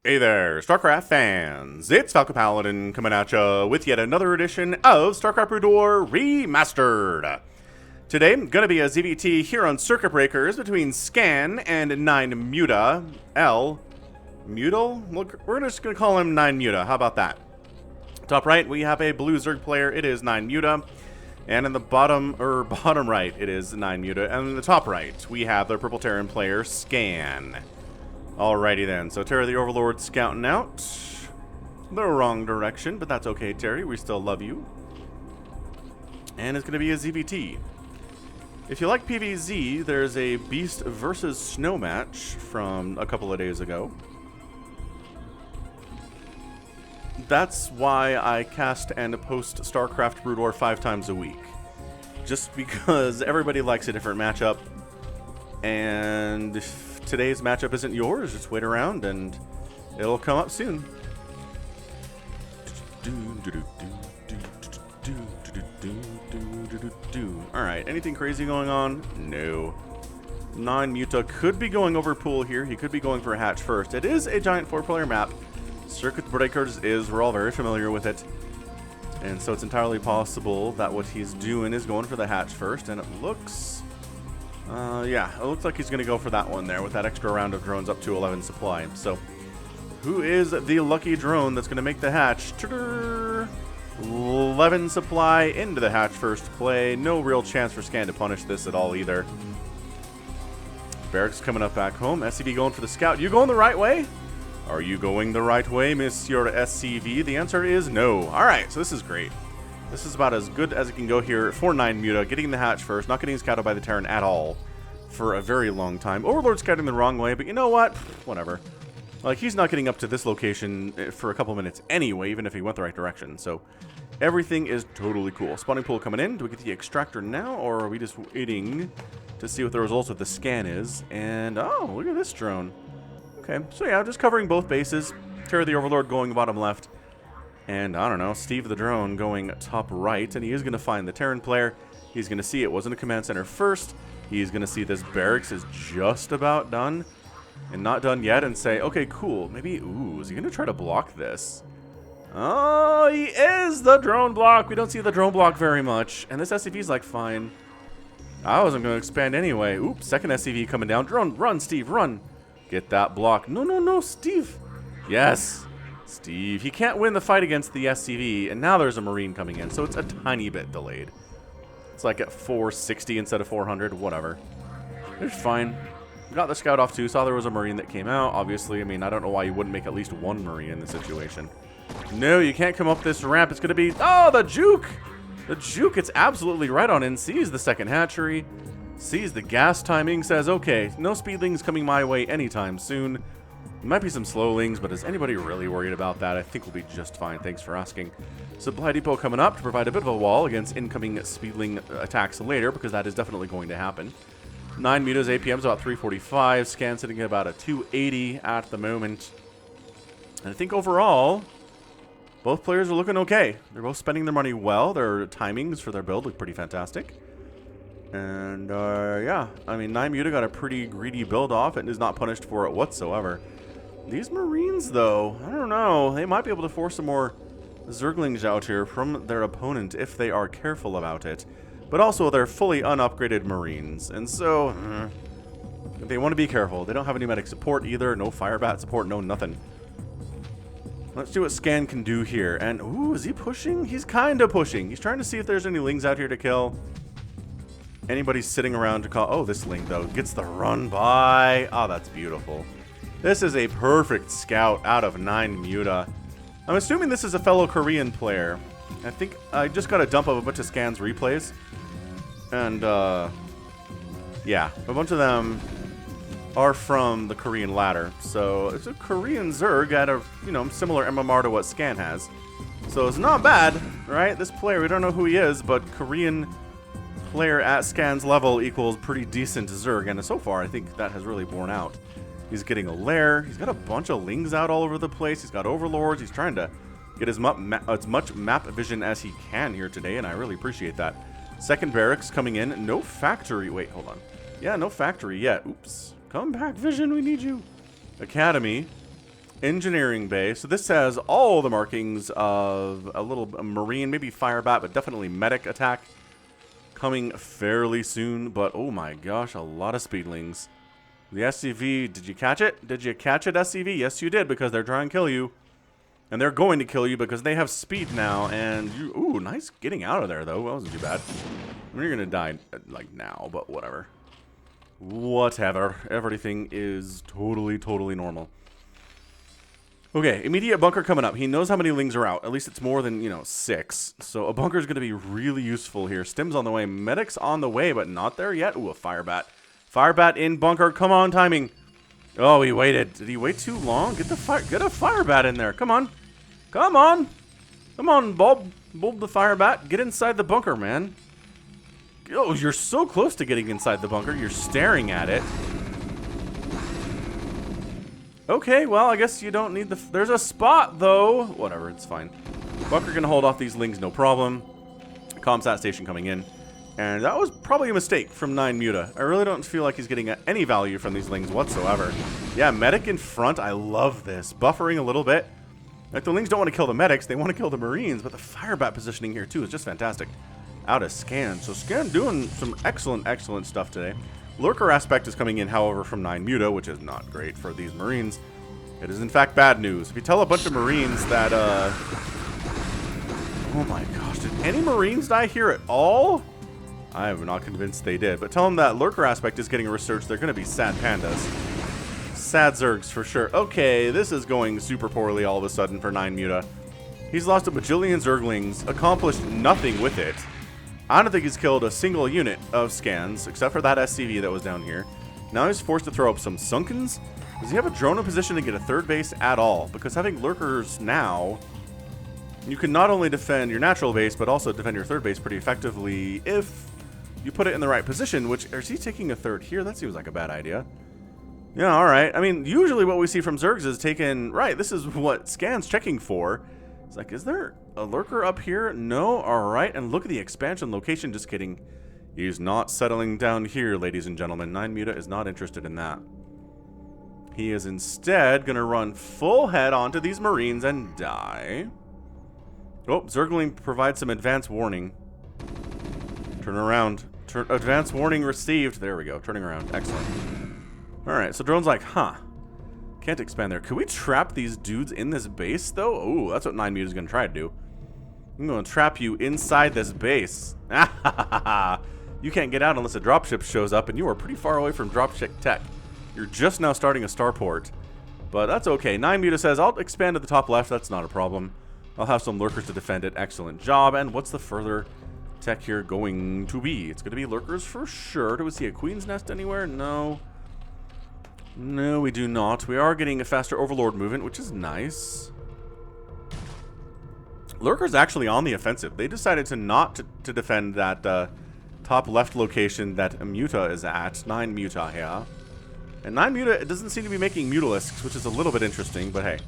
Hey there, StarCraft fans! It's Falcon Paladin coming at ya with yet another edition of StarCraft Brood War Remastered. Today, gonna be a ZVT here on Circuit Breakers between Scan and 9Mutal. Mutal? Look, we're just gonna call him 9Mutal. How about that? Top right, we have a blue Zerg player. It is 9Mutal. And in the bottom right, it is 9Mutal. And in the top right, we have the purple Terran player, Scan. Alrighty then, so Terry the Overlord scouting out. The wrong direction, but that's okay, Terry. We still love you. And it's going to be a ZVT. If you like PvZ, there's a Beast versus Snow match from a couple of days ago. That's why I cast and post StarCraft Brood War 5 times a week. Just because everybody likes a different matchup. And if today's matchup isn't yours, just wait around and it'll come up soon. Alright, anything crazy going on? No. 9Mutal could be going over pool here. He could be going for a hatch first. It is a giant 4-player map. Circuit Breakers is, we're all very familiar with it. And so it's entirely possible that what he's doing is going for the hatch first, and it looks... yeah, it looks like he's going to go for that one there with that extra round of drones up to 11 supply. So, who is the lucky drone that's going to make the hatch? 11 supply into the hatch first play. No real chance for Scan to punish this at all either. Barracks coming up back home. SCV going for the scout. You going the right way? Are you going the right way, Monsieur SCV? The answer is no. Alright, so this is great. This is about as good as it can go here for 9Mutal, getting the hatch first, not getting scouted by the Terran at all for a very long time. Overlord scouting the wrong way, but you know what? Whatever. Like, he's not getting up to this location for a couple minutes anyway, even if he went the right direction. So, everything is totally cool. Spawning pool coming in. Do we get the extractor now, or are we just waiting to see what the results of the scan is? And, oh, look at this drone. Okay, so yeah, just covering both bases. Terry the Overlord going bottom left. And, I don't know, Steve the Drone going top right. And he is going to find the Terran player. He's going to see it wasn't a command center first. He's going to see this barracks is just about done. And not done yet and say, okay, cool. Maybe, ooh, is he going to try to block this? Oh, he is the drone block. We don't see the drone block very much. And this SCV's like, fine. I wasn't going to expand anyway. Oops, second SCV coming down. Drone, run, Steve, run. Get that block. No, no, no, Steve. Yes. Steve, he can't win the fight against the SCV, and now there's a Marine coming in, so it's a tiny bit delayed. It's like at 460 instead of 400, whatever. It's fine. Got the scout off too, saw there was a Marine that came out, obviously. I mean, I don't know why you wouldn't make at least one Marine in this situation. No, you can't come up this ramp. It's going to be... Oh, the juke! The juke, it's absolutely right on in. Sees the second hatchery, sees the gas timing, says, okay, no speedlings coming my way anytime soon. Might be some slowlings, but is anybody really worried about that? I think we'll be just fine. Thanks for asking. Supply depot coming up to provide a bit of a wall against incoming speedling attacks later, because that is definitely going to happen. 9Mutal's APM is about 345. Scan sitting at about a 280 at the moment. And I think overall, both players are looking okay. They're both spending their money well. Their timings for their build look pretty fantastic. And, yeah. I mean, 9Mutal got a pretty greedy build off and is not punished for it whatsoever. These Marines, though, I don't know. They might be able to force some more Zerglings out here from their opponent if they are careful about it. But also, they're fully unupgraded Marines. And so, they want to be careful. They don't have any medic support either. No fire bat support, no nothing. Let's see what Scan can do here. And, ooh, is he pushing? He's kind of pushing. He's trying to see if there's any Lings out here to kill. Anybody's sitting around to call... Oh, this Ling, though, gets the run by. Oh, that's beautiful. This is a perfect scout out of 9Mutal. I'm assuming this is a fellow Korean player. I think I just got a dump of a bunch of Scan's replays. And, yeah, a bunch of them are from the Korean ladder. So, it's a Korean Zerg at a, you know, similar MMR to what Scan has. So, it's not bad, right? This player, we don't know who he is, but Korean player at Scan's level equals pretty decent Zerg. And so far, I think that has really borne out. He's getting a lair. He's got a bunch of Lings out all over the place. He's got Overlords. He's trying to get as much map vision as he can here today, and I really appreciate that. Second barracks coming in. No factory. Wait, hold on. Yeah, no factory yet. Oops. Come back, Vision. We need you. Academy. Engineering base. So this has all the markings of a little marine, maybe fire bat, but definitely medic attack coming fairly soon. But oh my gosh, a lot of speedlings. The SCV, did you catch it? Did you catch it, SCV? Yes, you did, because they're trying to kill you. And they're going to kill you because they have speed now. And you, ooh, nice getting out of there, though. That wasn't too bad. I mean, you're going to die, like, now, but whatever. Whatever. Everything is totally, totally normal. Okay, immediate bunker coming up. He knows how many lings are out. At least it's more than, 6. So a bunker is going to be really useful here. Stim's on the way. Medic's on the way, but not there yet. Ooh, a fire bat. Fire bat in bunker. Come on, timing. Oh, he waited. Did he wait too long? Get a fire bat in there. Come on. Come on. Come on, Bulb. Bulb the fire bat. Get inside the bunker, man. Oh, you're so close to getting inside the bunker. You're staring at it. Okay, well, I guess you don't need the... There's a spot, though. Whatever, it's fine. Bunker can hold off these lings, no problem. Comsat station coming in. And that was probably a mistake from 9Mutal. I really don't feel like he's getting any value from these lings whatsoever. Yeah, medic in front. I love this. Buffering a little bit. Like, the lings don't want to kill the medics. They want to kill the marines. But the fire bat positioning here, too, is just fantastic. Out of Scan. So Scan doing some excellent, excellent stuff today. Lurker aspect is coming in, however, from 9Mutal, which is not great for these marines. It is, in fact, bad news. If you tell a bunch of marines that, oh my gosh, did any marines die here at all? I am not convinced they did. But tell them that Lurker aspect is getting a research. They're going to be sad pandas. Sad zergs for sure. Okay, this is going super poorly all of a sudden for 9Mutal. He's lost a bajillion zerglings, accomplished nothing with it. I don't think he's killed a single unit of scans, except for that SCV that was down here. Now he's forced to throw up some sunkens. Does he have a drone in position to get a third base at all? Because having lurkers now, you can not only defend your natural base, but also defend your third base pretty effectively if you put it in the right position, which, is he taking a third here? That seems like a bad idea. Yeah, alright. I mean, usually what we see from Zergs is taken, right, this is what Scan's checking for. It's like, is there a lurker up here? No? Alright, and look at the expansion location, just kidding. He's not settling down here, ladies and gentlemen. 9Mutal is not interested in that. He is instead going to run full head onto these marines and die. Oh, Zergling provides some advance warning. Turn around. Advance warning received. There we go. Turning around. Excellent. Alright, so drone's like, huh. Can't expand there. Could we trap these dudes in this base, though? Oh, that's what 9Mutal is going to try to do. I'm going to trap you inside this base. You can't get out unless a dropship shows up, and you are pretty far away from dropship tech. You're just now starting a starport. But that's okay. 9Mutal says, I'll expand to the top left. That's not a problem. I'll have some lurkers to defend it. Excellent job. And what's the further tech here going to be? It's going to be lurkers for sure. Do we see a queen's nest anywhere? No. No, we do not. We are getting a faster overlord movement, which is nice. Lurker's actually on the offensive. They decided to not to defend that top left location that Muta is at. 9Mutal here. And 9Mutal doesn't seem to be making Mutalisks, which is a little bit interesting, but hey.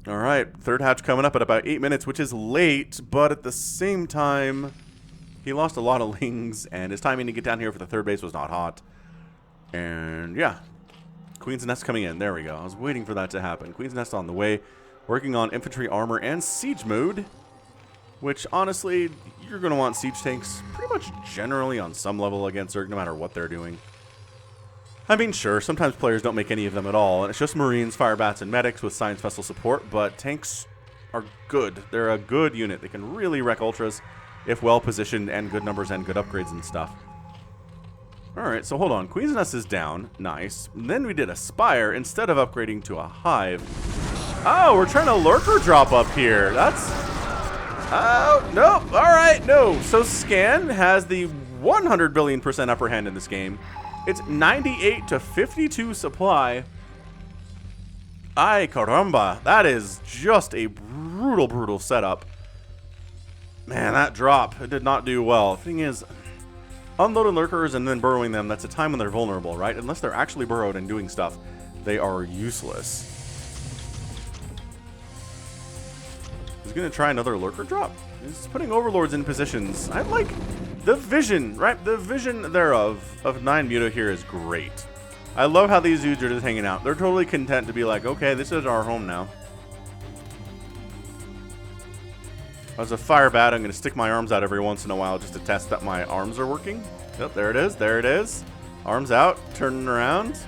Alright, third hatch coming up at about 8 minutes, which is late, but at the same time, he lost a lot of lings, and his timing to get down here for the third base was not hot. And yeah, Queen's Nest coming in. There we go. I was waiting for that to happen. Queen's Nest on the way, working on infantry armor and siege mode, which honestly, you're going to want siege tanks pretty much generally on some level against Zerg, no matter what they're doing. I mean, sure, sometimes players don't make any of them at all, and it's just Marines, Fire Bats, and Medics with Science Vessel support, but tanks are good. They're a good unit. They can really wreck Ultras if well positioned and good numbers and good upgrades and stuff. Alright, so hold on. Queen's Nest is down. Nice. And then we did a Spire instead of upgrading to a Hive. Oh, we're trying to Lurker drop up here. That's... Oh, nope. Alright, no. So Scan has the 100 billion% upper hand in this game. It's 98 to 52 supply. Ay caramba. That is just a brutal, brutal setup. Man, that drop, it did not do well. Thing is, unloading lurkers and then burrowing them, that's a time when they're vulnerable, right? Unless they're actually burrowed and doing stuff, they are useless. He's going to try another lurker drop. He's putting overlords in positions. I like the vision, right? The vision thereof of 9Mutal here is great. I love how these dudes are just hanging out. They're totally content to be like, okay, this is our home now. As a fire bat, I'm going to stick my arms out every once in a while just to test that my arms are working. Yep, there it is. There it is. Arms out, turning around.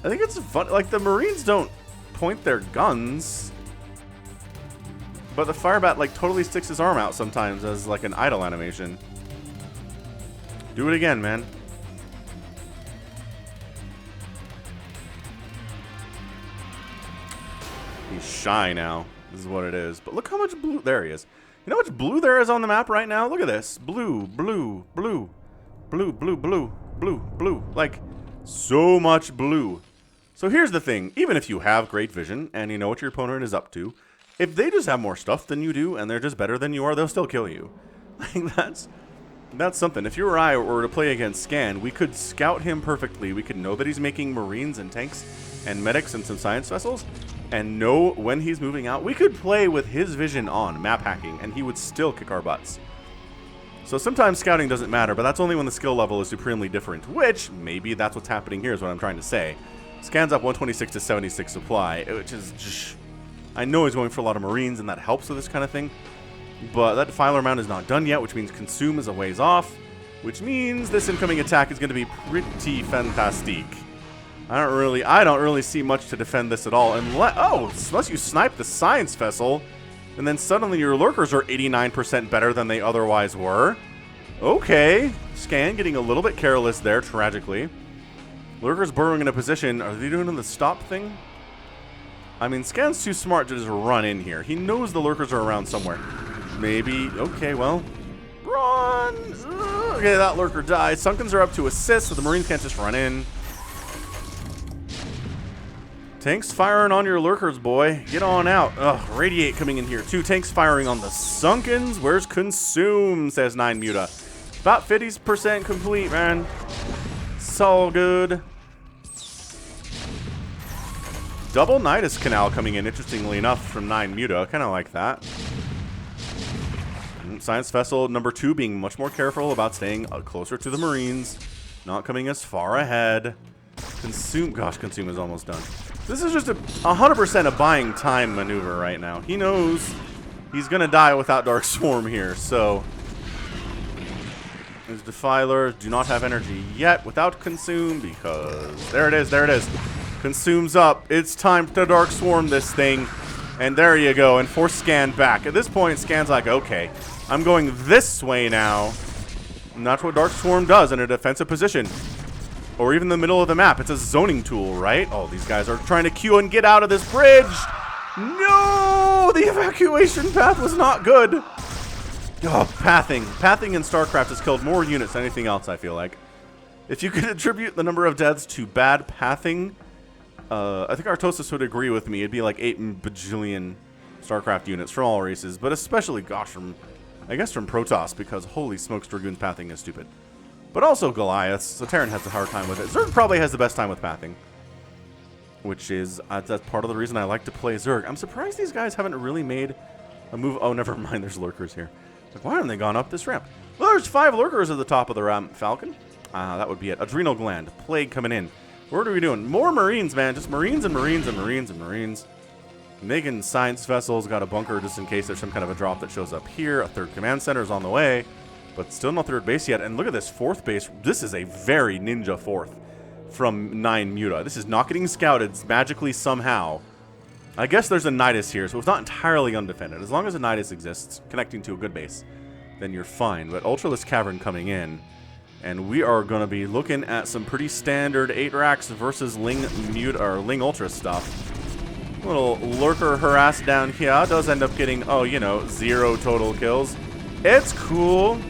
I think it's fun. Like, the Marines don't point their guns. But the fire bat, like, totally sticks his arm out sometimes as, like, an idle animation. Do it again, man. He's shy now. This is what it is. But look how much blue. There he is. You know how much blue there is on the map right now? Look at this. Blue, blue, blue, blue, blue, blue, blue, blue. Like, so much blue. So here's the thing. Even if you have great vision and you know what your opponent is up to, if they just have more stuff than you do and they're just better than you are, they'll still kill you. Like, that's something. If you or I were to play against Scan, we could scout him perfectly. We could know that he's making Marines and tanks and medics and some science vessels and know when he's moving out. We could play with his vision on, map hacking, and he would still kick our butts. So sometimes scouting doesn't matter, but that's only when the skill level is supremely different, which maybe that's what's happening here is what I'm trying to say. Scan's up 126 to 76 supply, which is just... I know he's going for a lot of Marines, and that helps with this kind of thing. But that Filer Mount is not done yet, which means Consume is a ways off, which means this incoming attack is going to be pretty fantastic. I don't really see much to defend this at all, unless you snipe the science vessel, and then suddenly your lurkers are 89% better than they otherwise were. Okay, Scan getting a little bit careless there, tragically. Lurkers burrowing in a position. Are they doing the stop thing? I mean, Scan's too smart to just run in here. He knows the lurkers are around somewhere. Maybe. Okay, well. Run! Okay, that lurker died. Sunkens are up to assist, so the Marines can't just run in. Tanks firing on your lurkers, boy. Get on out. Ugh, Radiate coming in here, too. Tanks firing on the Sunkens. Where's Consume, says 9Mutal. About 50% complete, man. It's all good. Double Nidus Canal coming in, interestingly enough, from 9Mutal. Kind of like that. Science Vessel number 2 being much more careful about staying closer to the Marines. Not coming as far ahead. Consume. Gosh, Consume is almost done. This is just 100% a buying time maneuver right now. He knows he's going to die without Dark Swarm here, so... His Defilers do not have energy yet without Consume because... There it is, there it is. Consume's up. It's time to Dark Swarm this thing. And there you go, and force Scan back. At this point, Scan's like, okay, I'm going this way now. And that's what Dark Swarm does in a defensive position. Or even in the middle of the map. It's a zoning tool, right? Oh, these guys are trying to queue and get out of this bridge. No! The evacuation path was not good. Oh, pathing. Pathing in StarCraft has killed more units than anything else, I feel like. If you could attribute the number of deaths to bad pathing, I think Artosis would agree with me. It'd be like 8 bajillion StarCraft units from all races, but especially, gosh, I guess from Protoss, because holy smokes, Dragoon's pathing is stupid. But also Goliath, so Terran has a hard time with it. Zerg probably has the best time with pathing, which is, that's part of the reason I like to play Zerg. I'm surprised these guys haven't really made a move. Oh, never mind, there's lurkers here. Like, why haven't they gone up this ramp? Well, there's 5 lurkers at the top of the ramp, Falcon. That would be it. Adrenal Gland, Plague coming in. What are we doing? More Marines, man. Just Marines and Marines and Marines and Marines. Making science vessels. Got a bunker just in case there's some kind of a drop that shows up here. A 3rd command center is on the way, but still no 3rd base yet. And look at this 4th base. This is a very ninja 4th from 9Mutal. This is not getting scouted magically somehow. I guess there's a Nidus here, so it's not entirely undefended. As long as a Nidus exists, connecting to a good base, then you're fine. But Ultralisk Cavern coming in. And we are going to be looking at some pretty standard 8 racks versus Ling Ultra stuff. Little lurker harass down here does end up getting, oh, you know, 0 total kills. It's cool.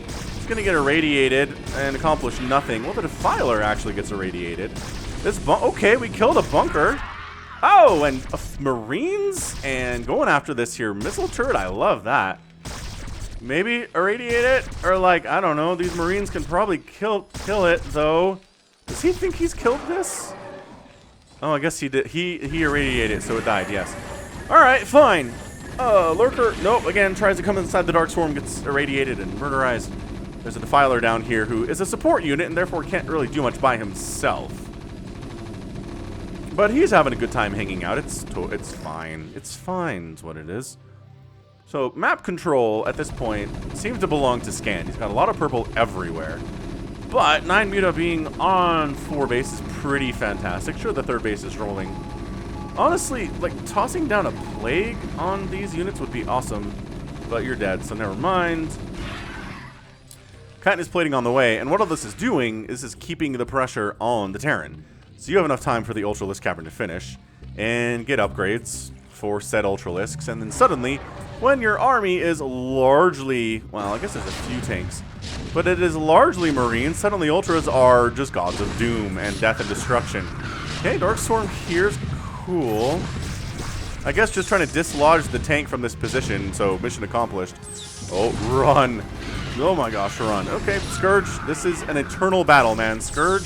It's going to get irradiated and accomplish nothing. Well, the Defiler actually gets irradiated. Okay, we killed a bunker. Oh, and Marines and going after this here missile turret. I love that. Maybe irradiate it, or like, I don't know, these Marines can probably kill it, though. Does he think he's killed this? Oh, I guess he did. He irradiated it, so it died, yes. Alright, fine. Lurker, nope, again, tries to come inside the Dark Swarm, gets irradiated and murderized. There's a Defiler down here who is a support unit and therefore can't really do much by himself. But he's having a good time hanging out. It's fine. It's fine is what it is. So map control at this point seems to belong to Scan. He's got a lot of purple everywhere. But 9Mutal being on 4 base is pretty fantastic. Sure, the 3rd base is rolling. Honestly, like, tossing down a Plague on these units would be awesome. But you're dead, so never mind. Chitin is plating on the way, and what all this is doing is keeping the pressure on the Terran. So you have enough time for the Ultralisk Cavern to finish and get upgrades for said Ultralisks, and then suddenly, when your army is largely, well, I guess there's a few tanks, but it is largely Marines, suddenly Ultras are just gods of doom and death and destruction. Okay, Dark Swarm here's cool. I guess just trying to dislodge the tank from this position, so mission accomplished. Oh, run. Oh my gosh, run. Okay, Scourge, this is an eternal battle, man. Scourge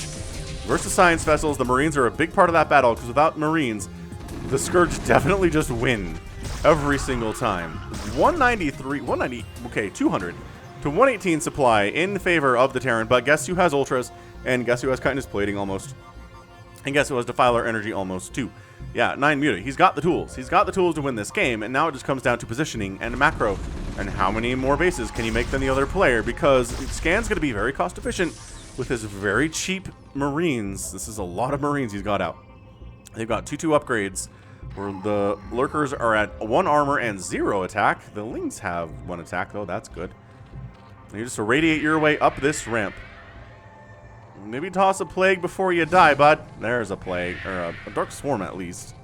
versus Science Vessels. The Marines are a big part of that battle, because without Marines, the Scourge definitely just win every single time. 190, okay, 200 to 118 supply in favor of the Terran, but guess who has Ultras, and guess who has Chitinous Plating almost, and guess who has Defiler Energy almost too. Yeah, 9Mutal, he's got the tools. He's got the tools to win this game, and now it just comes down to positioning and macro, and how many more bases can he make than the other player, because Scan's going to be very cost efficient with his very cheap Marines. This is a lot of Marines he's got out. They've got 2/2 upgrades, where the Lurkers are at 1 armor and 0 attack. The Lings have 1 attack, though. That's good. And you just irradiate your way up this ramp. Maybe toss a Plague before you die, bud. There's a Plague, or a Dark Swarm at least.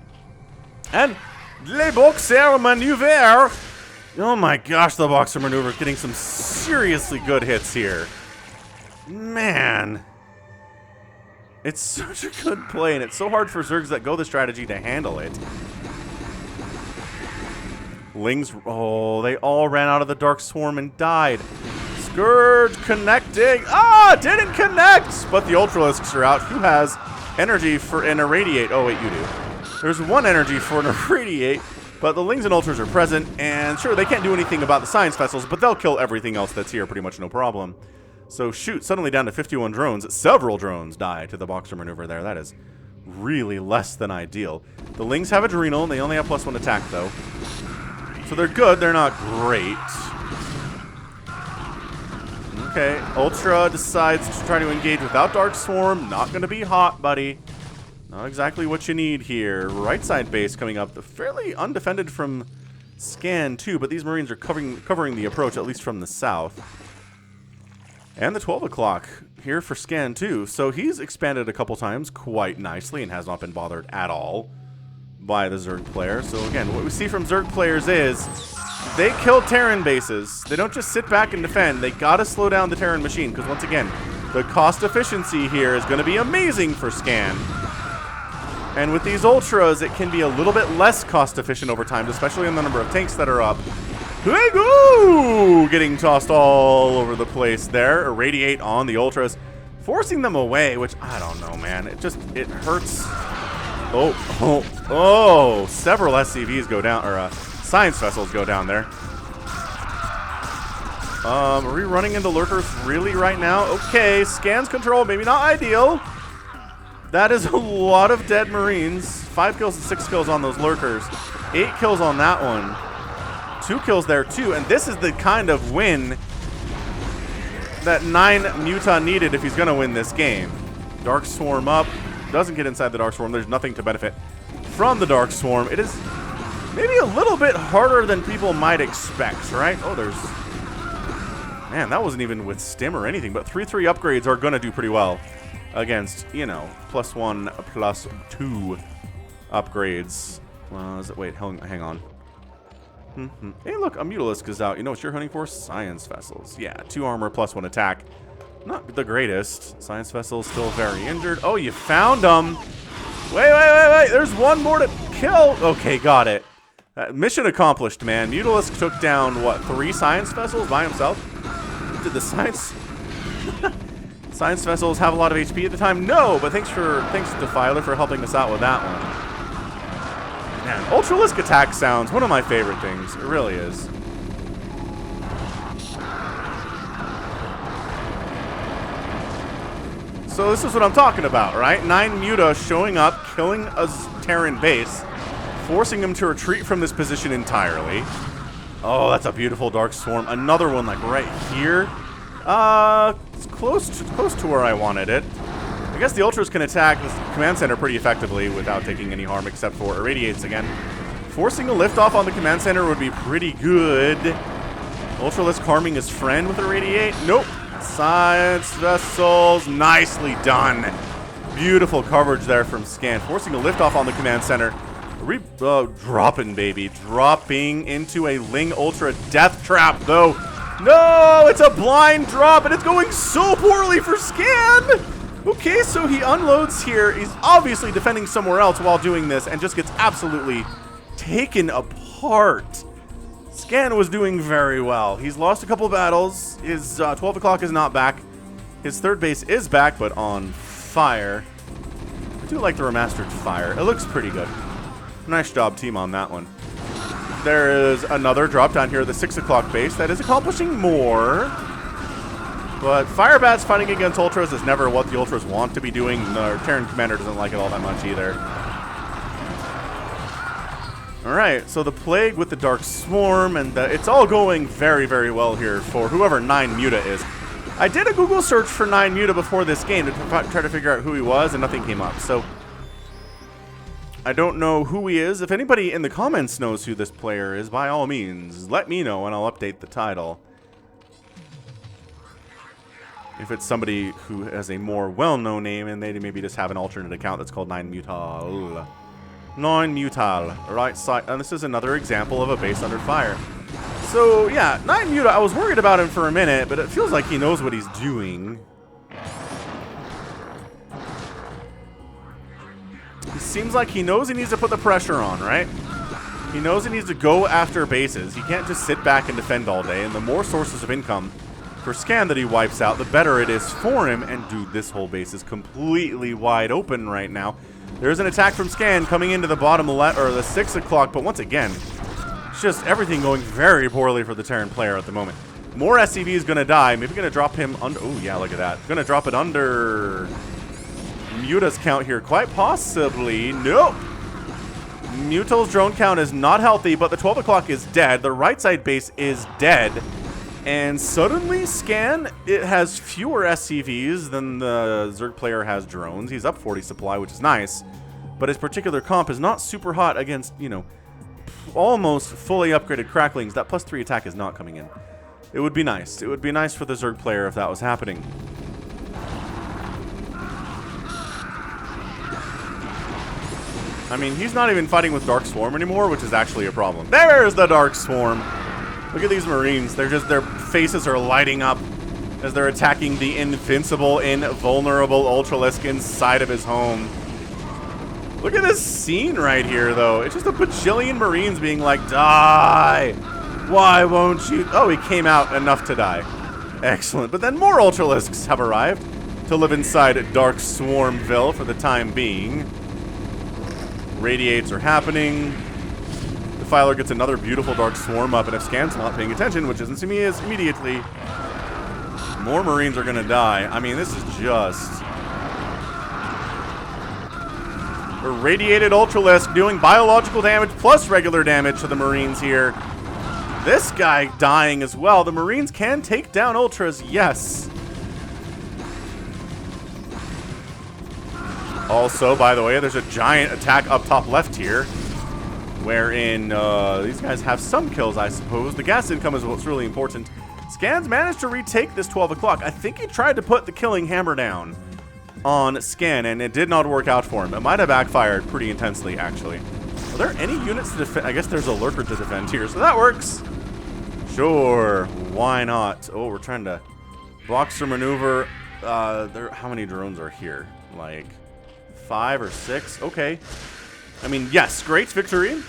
And Le Boxer Maneuver. Oh my gosh, the Boxer Maneuver is getting some seriously good hits here. Man. It's such a good play, and it's so hard for Zergs that go the strategy to handle it. Lings, oh, they all ran out of the Dark Swarm and died. Scourge connecting. Ah, didn't connect! But the Ultralisks are out. Who has energy for an Irradiate? Oh, wait, you do. There's 1 energy for an Irradiate, but the Lings and Ultras are present, and sure, they can't do anything about the Science Vessels, but they'll kill everything else that's here pretty much no problem. So shoot, suddenly down to 51 drones. Several drones die to the Boxer Maneuver there. That is really less than ideal. The Lings have Adrenal, and they only have +1 attack, though. So they're good, they're not great. Okay, Ultra decides to try to engage without Dark Swarm. Not going to be hot, buddy. Not exactly what you need here. Right side base coming up. Fairly undefended from Scan, too, but these Marines are covering the approach, at least from the south. And the 12 o'clock here for Scan, too. So he's expanded a couple times quite nicely and has not been bothered at all by the Zerg player. So again, what we see from Zerg players is they kill Terran bases. They don't just sit back and defend. They gotta slow down the Terran machine, because once again, the cost efficiency here is going to be amazing for Scan. And with these Ultras, it can be a little bit less cost efficient over time, especially in the number of tanks that are up. Getting tossed all over the place there. Irradiate on the Ultras, forcing them away, which I don't know, man. It hurts. Oh, several SCVs go down, or Science Vessels go down there. Are we running into Lurkers really right now? Okay, Scan's control, maybe not ideal. That is a lot of dead Marines. 5 kills and 6 kills on those Lurkers. 8 kills on that one. 2 kills there too, and this is the kind of win that 9Mutal needed if he's going to win this game. Dark Swarm up. Doesn't get inside the Dark Swarm. There's nothing to benefit from the Dark Swarm. It is maybe a little bit harder than people might expect, right? Oh, there's... Man, that wasn't even with stim or anything, but 3/3 upgrades are going to do pretty well against, you know, +1, +2 upgrades. Well, wait, hang on. Hey, look, a Mutalisk is out. You know what you're hunting for? Science Vessels. Yeah, 2 armor, +1 attack. Not the greatest. Science Vessels still very injured. Oh, you found them. Wait. There's 1 more to kill. Okay, got it. Mission accomplished, man. Mutalisk took down, what, 3 Science Vessels by himself? Did the Science Vessels have a lot of HP at the time? No, but thanks to Defiler for helping us out with that one. Man, Ultralisk attack sounds one of my favorite things. It really is. So this is what I'm talking about, right? 9Mutal showing up, killing a Terran base, forcing him to retreat from this position entirely. Oh, that's a beautiful Dark Swarm. Another one like right here. It's close to where I wanted it. I guess the Ultras can attack this command center pretty effectively without taking any harm except for irradiates again. Forcing a liftoff on the command center would be pretty good. Ultralisk harming his friend with irradiate. Nope. Science vessels. Nicely done. Beautiful coverage there from Scan. Forcing a liftoff on the command center. Dropping, baby. Dropping into a Ling Ultra death trap, though. No, it's a blind drop, and it's going so poorly for Scan. Okay, so he unloads here. He's obviously defending somewhere else while doing this and just gets absolutely taken apart. Scan was doing very well. He's lost a couple battles. His 12 o'clock is not back. His third base is back, but on fire. I do like the remastered fire. It looks pretty good. Nice job, team, on that one. There is another drop down here at the 6 o'clock base that is accomplishing more. But Firebats fighting against Ultras is never what the Ultras want to be doing. The Terran commander doesn't like it all that much either. Alright, so the Plague with the Dark Swarm, and it's all going very, very well here for whoever 9Mutal is. I did a Google search for 9Mutal before this game to try to figure out who he was, and nothing came up. So I don't know who he is. If anybody in the comments knows who this player is, by all means, let me know and I'll update the title. If it's somebody who has a more well-known name and they maybe just have an alternate account that's called 9Mutal. 9Mutal, right side. And this is another example of a base under fire. So yeah, 9Mutal, I was worried about him for a minute, but it feels like he knows what he's doing. It seems like he knows he needs to put the pressure on, right? He knows he needs to go after bases. He can't just sit back and defend all day. And the more sources of income for Scan that he wipes out, the better it is for him. And dude, this whole base is completely wide open right now. There's an attack from Scan coming into the bottom left, or the 6 o'clock. But once again, it's just everything going very poorly for the Terran player at the moment. More SCV is going to die. Maybe going to drop him under. Oh, yeah, look at that. Going to drop it under Muta's count here, quite possibly. Nope. Mutal's drone count is not healthy, but the 12 o'clock is dead. The right side base is dead. And suddenly, Scan, it has fewer SCVs than the Zerg player has drones. He's up 40 supply, which is nice. But his particular comp is not super hot against, you know, almost fully upgraded Cracklings. That +3 attack is not coming in. It would be nice. It would be nice for the Zerg player if that was happening. I mean, he's not even fighting with Dark Swarm anymore, which is actually a problem. There's the Dark Swarm. Look at these Marines. They're just, their faces are lighting up as they're attacking the invincible, invulnerable Ultralisk inside of his home. Look at this scene right here, though. It's just a bajillion Marines being like, die. Why won't you? Oh, he came out enough to die. Excellent. But then more Ultralisks have arrived to live inside Dark Swarmville for the time being. Radiates are happening. The Filer gets another beautiful Dark Swarm up, and if Scan's not paying attention, which isn't to me is immediately, more Marines are going to die. I mean, this is just irradiated Ultralisk doing biological damage plus regular damage to the Marines here. This guy dying as well. The Marines can take down Ultras, yes. Also, by the way, there's a giant attack up top left here, wherein these guys have some kills, I suppose. The gas income is what's really important. Scan's managed to retake this 12 o'clock. I think he tried to put the killing hammer down on Scan, and it did not work out for him. It might have backfired pretty intensely, actually. Are there any units to defend? I guess there's a lurker to defend here, so that works. Sure, why not? Oh, we're trying to boxer maneuver. How many drones are here? Like 5 or 6? Okay. I mean, yes, great victory.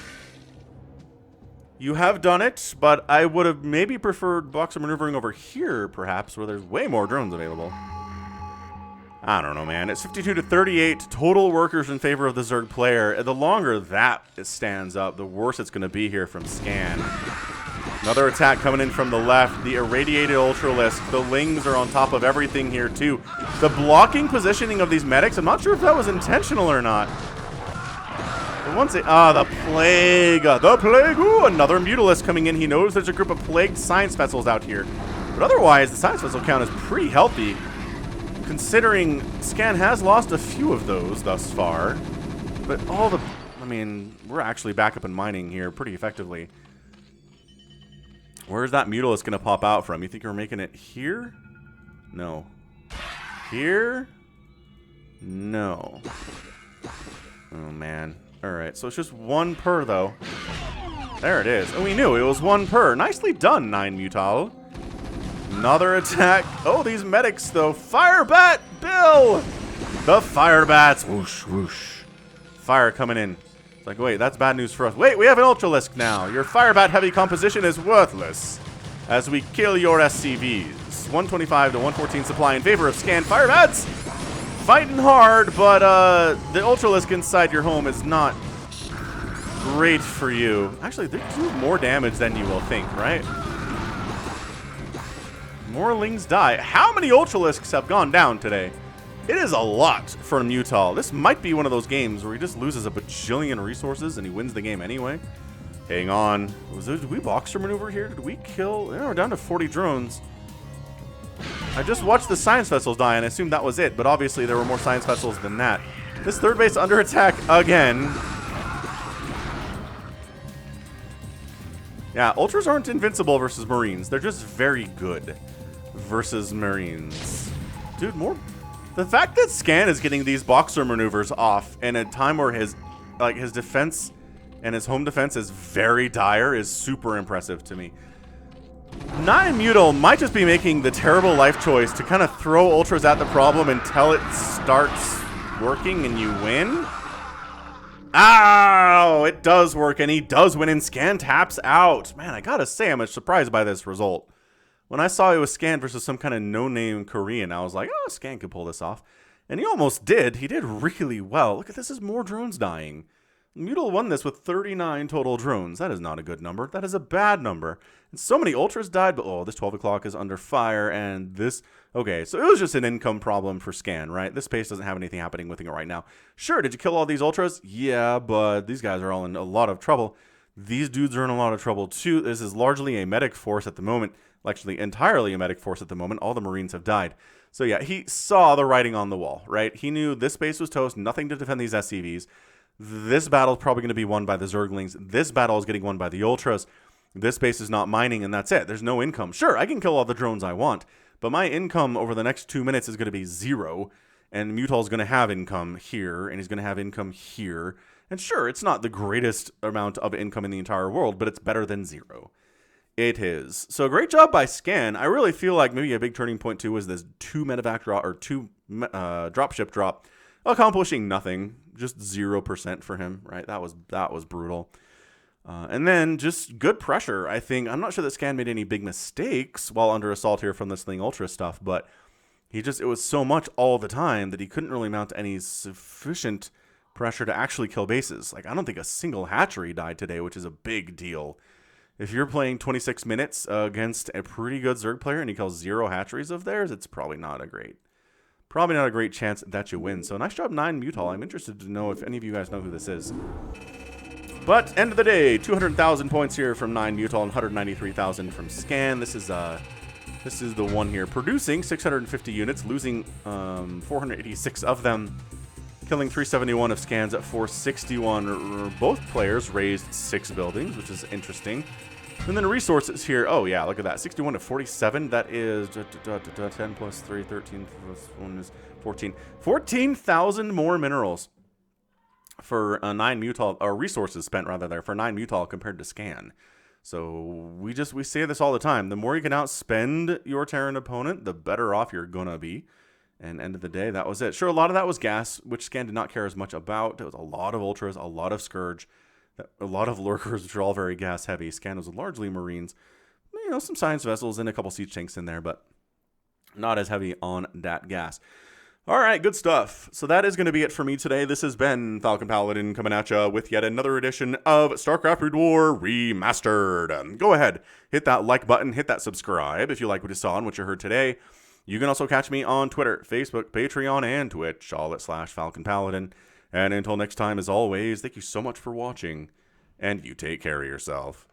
You have done it, but I would have maybe preferred boxer maneuvering over here, perhaps, where there's way more drones available. I don't know, man. It's 52 to 38 total workers in favor of the Zerg player. The longer that stands up, the worse it's going to be here from Scan. Another attack coming in from the left. The irradiated Ultralisk. The Lings are on top of everything here, too. The blocking positioning of these medics, I'm not sure if that was intentional or not. But once it... the Plague. The Plague. Ooh, another Mutalisk coming in. He knows there's a group of Plagued Science Vessels out here. But otherwise, the Science Vessel count is pretty healthy, considering Scan has lost a few of those thus far. But all the... I mean, we're actually back up in mining here pretty effectively. Where's that Mutalisk going to pop out from? You think we're making it here? No. Here? No. Oh, man. Alright, so it's just one per, though. There it is. And we knew it was one per. Nicely done, 9Mutal. Another attack. Oh, these medics, though. Firebat Bill! The Firebats. Whoosh, whoosh. Fire coming in. Like, wait, that's bad news for us. Wait, we have an Ultralisk now. Your Firebat heavy composition is worthless as we kill your SCVs. 125 to 114 supply in favor of Scan Firebats. Fighting hard, but the Ultralisk inside your home is not great for you. Actually, they do more damage than you will think, right? More Lings die. How many Ultralisks have gone down today? It is a lot for Mutal. This might be one of those games where he just loses a bajillion resources and he wins the game anyway. Hang on. Did we boxer maneuver here? Did we kill? Yeah, we're down to 40 drones. I just watched the Science Vessels die and I assumed that was it, but obviously there were more Science Vessels than that. This third base under attack again. Yeah, Ultras aren't invincible versus Marines. They're just very good versus Marines. Dude, more... The fact that Scan is getting these boxer maneuvers off in a time where his defense and his home defense is very dire is super impressive to me. 9Mutal might just be making the terrible life choice to kind of throw Ultras at the problem until it starts working and you win. Ow! It does work and he does win and Scan taps out. Man, I gotta say I'm surprised by this result. When I saw it was Scan versus some kind of no-name Korean, I was like, oh, Scan could pull this off. And he almost did. He did really well. Look at this, is more drones dying. Mutal won this with 39 total drones. That is not a good number. That is a bad number. And so many Ultras died, but oh, this 12 o'clock is under fire, and this... Okay, so it was just an income problem for Scan, right? This base doesn't have anything happening with it right now. Sure, did you kill all these Ultras? Yeah, but these guys are all in a lot of trouble. These dudes are in a lot of trouble, too. This is largely a medic force at the moment. Actually, entirely a medic force at the moment. All the Marines have died. So yeah, he saw the writing on the wall, right? He knew this base was toast, nothing to defend these SCVs. This battle is probably going to be won by the Zerglings. This battle is getting won by the Ultras. This base is not mining, and that's it. There's no income. Sure, I can kill all the drones I want, but my income over the next 2 minutes is going to be 0, and Mutal's going to have income here, and he's going to have income here. And sure, it's not the greatest amount of income in the entire world, but it's better than 0. It is. So great job by Scan. I really feel like maybe a big turning point too was this 2 medevac drop or 2 dropship drop, accomplishing nothing, just 0% for him. Right? That was brutal. And then just good pressure. I think I'm not sure that Scan made any big mistakes while under assault here from this Ling Ultra stuff, but it was so much all the time that he couldn't really mount any sufficient pressure to actually kill bases. Like I don't think a single hatchery died today, which is a big deal. If you're playing 26 minutes against a pretty good Zerg player and he kills 0 hatcheries of theirs, it's probably not a great chance that you win. So nice job, 9Mutal. I'm interested to know if any of you guys know who this is. But end of the day, 200,000 points here from 9Mutal and 193,000 from Scan. This is the one here, producing 650 units, losing 486 of them. Killing 371 of Scans at 461. Both players raised 6 buildings, which is interesting. And then resources here. Oh, yeah, look at that. 61 to 47. That is 10 plus 3, 13 plus 1 is 14. 14,000 more minerals for 9Mutal, or resources spent, rather, there, for 9Mutal compared to Scan. So we say this all the time. The more you can outspend your Terran opponent, the better off you're going to be. And end of the day, that was it. Sure, a lot of that was gas, which Scan did not care as much about. There was a lot of Ultras, a lot of Scourge, a lot of Lurkers, which are all very gas heavy. Scan was largely Marines. You know, some Science Vessels and a couple Siege Tanks in there, but not as heavy on that gas. All right, good stuff. So that is going to be it for me today. This has been Falcon Paladin coming at you with yet another edition of StarCraft Brood War Remastered. Go ahead hit that like button, hit that subscribe if you like what you saw and what you heard today. You can also catch me on Twitter, Facebook, Patreon, and Twitch, all at /Falcon Paladin. And until next time, as always, thank you so much for watching, and you take care of yourself.